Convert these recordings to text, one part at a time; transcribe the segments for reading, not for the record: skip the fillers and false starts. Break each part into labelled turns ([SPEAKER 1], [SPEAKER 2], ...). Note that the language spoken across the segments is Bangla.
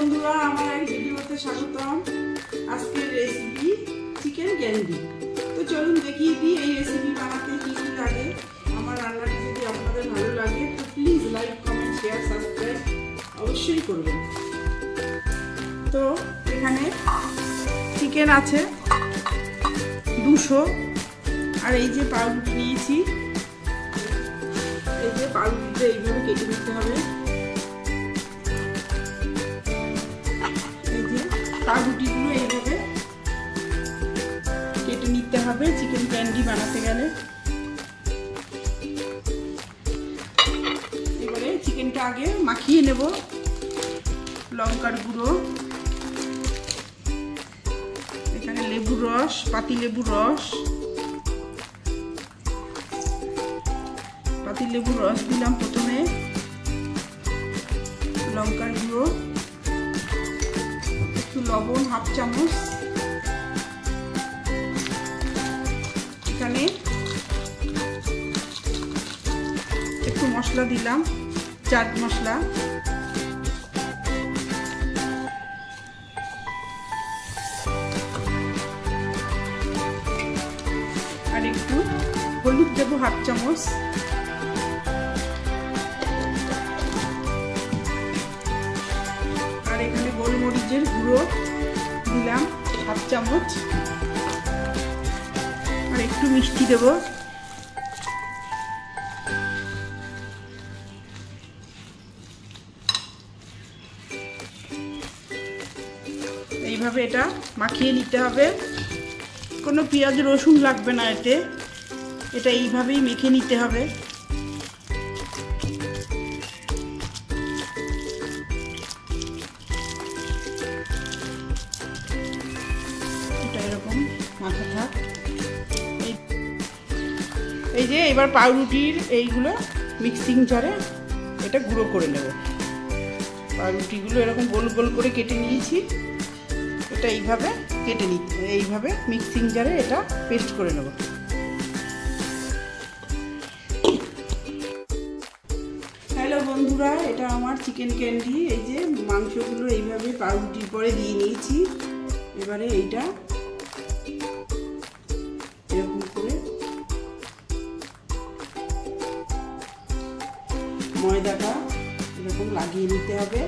[SPEAKER 1] বন্ধুরা, আমার এক ভিডিওতে স্বাগতম। আজকের রেসিপি চিকেন ক্যান্ডি। তো চলুন দেখিয়ে দিই এই রেসিপি বানাতে কি কি লাগে। আমার রান্নাটি যদি আপনাদের ভালো লাগে তো please like, comment, share, subscribe অবশ্যই করবেন। তো এখানে চিকেন আছে 200, আর এই যে পাউরুটি নিয়েছি, এই যে পাউরুটিটা এইভাবে কেটে নিতে হবে। এই যে পাউরুটিগুলো এইভাবে কেটে নিতে হবে চিকেন ক্যান্ডি বানাতে গেলে। এবারে চিকেনটা আগে মাখিয়ে নেব। লঙ্কার গুঁড়ো, এখানে লেবুর রস, পাতি লেবুর রস, লেবুর রস দিলাম প্রথমে, লঙ্কার গুঁড়ো, একটু লবণ হাফ চামচ, এখানে একটু মশলা দিলাম, চাট মশলা, আর একটু হলুদ দেবো হাফ চামচ, এখানে গোলমরিচের গুঁড়ো দিলাম হাফ চামচ, আর একটু মিষ্টি দেব। এইভাবে এটা মাখিয়ে নিতে হবে। কোনো পেঁয়াজ রসুন লাগবে না এতে, এটা এইভাবেই মেখে নিতে হবে। এরকম মাখা থাক। এই যে এবার পাউরুটির এইগুলো মিক্সিং জারে এটা গুঁড়ো করে নেব। পাউরুটিগুলো এরকম গোল গোল করে কেটে নিয়েছি, এটা এইভাবে কেটে নিতে, এইভাবে মিক্সিং জারে এটা পেস্ট করে নেব। হ্যালো বন্ধুরা, এটা আমার চিকেন ক্যান্ডি। এই যে মাংসগুলো এইভাবে পাউরুটির পরে দিয়ে নিয়েছি। এবারে এইটা এরকম করে ময়দাটা এরকম লাগিয়ে নিতে হবে।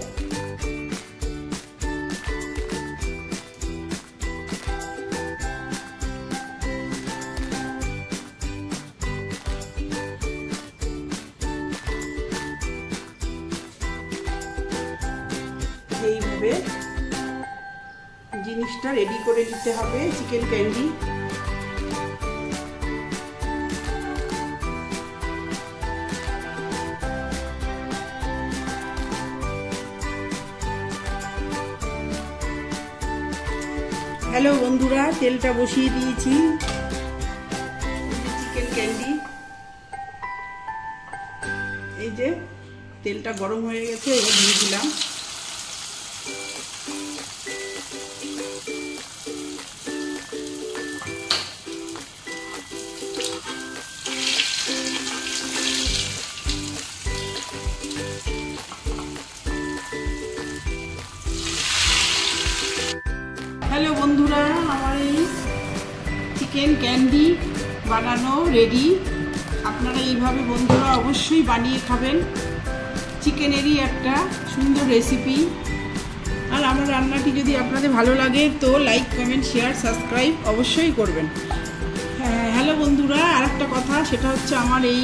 [SPEAKER 1] এইভাবে জিনিসটা রেডি করে নিতে হবে চিকেন ক্যান্ডি। হ্যালো বন্ধুরা, তেলটা বসিয়ে দিয়েছি। চিকেন ক্যান্ডি, এই যে তেলটা গরম হয়ে গেছে, এবার দিয়ে দিলাম। হ্যালো বন্ধুরা, আমার এই চিকেন ক্যান্ডি বানানো রেডি। আপনারা এইভাবে বন্ধুরা অবশ্যই বানিয়ে খাবেন। চিকেনেরই একটা সুন্দর রেসিপি। আর আমার রান্নাটি যদি আপনাদের ভালো লাগে তো লাইক, কমেন্ট, শেয়ার, সাবস্ক্রাইব অবশ্যই করবেন। হ্যাঁ, হ্যালো বন্ধুরা, আর একটা কথা, সেটা হচ্ছে আমার এই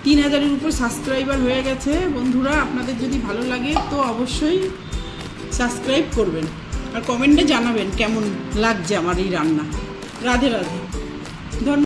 [SPEAKER 1] 3000-এর উপর সাবস্ক্রাইবার হয়ে গেছে। বন্ধুরা আপনাদের যদি ভালো লাগে তো অবশ্যই সাবস্ক্রাইব করবেন, আর কমেন্টে জানাবেন কেমন লাগছে আমার এই রান্না। রাধে রাধে, ধন্যবাদ।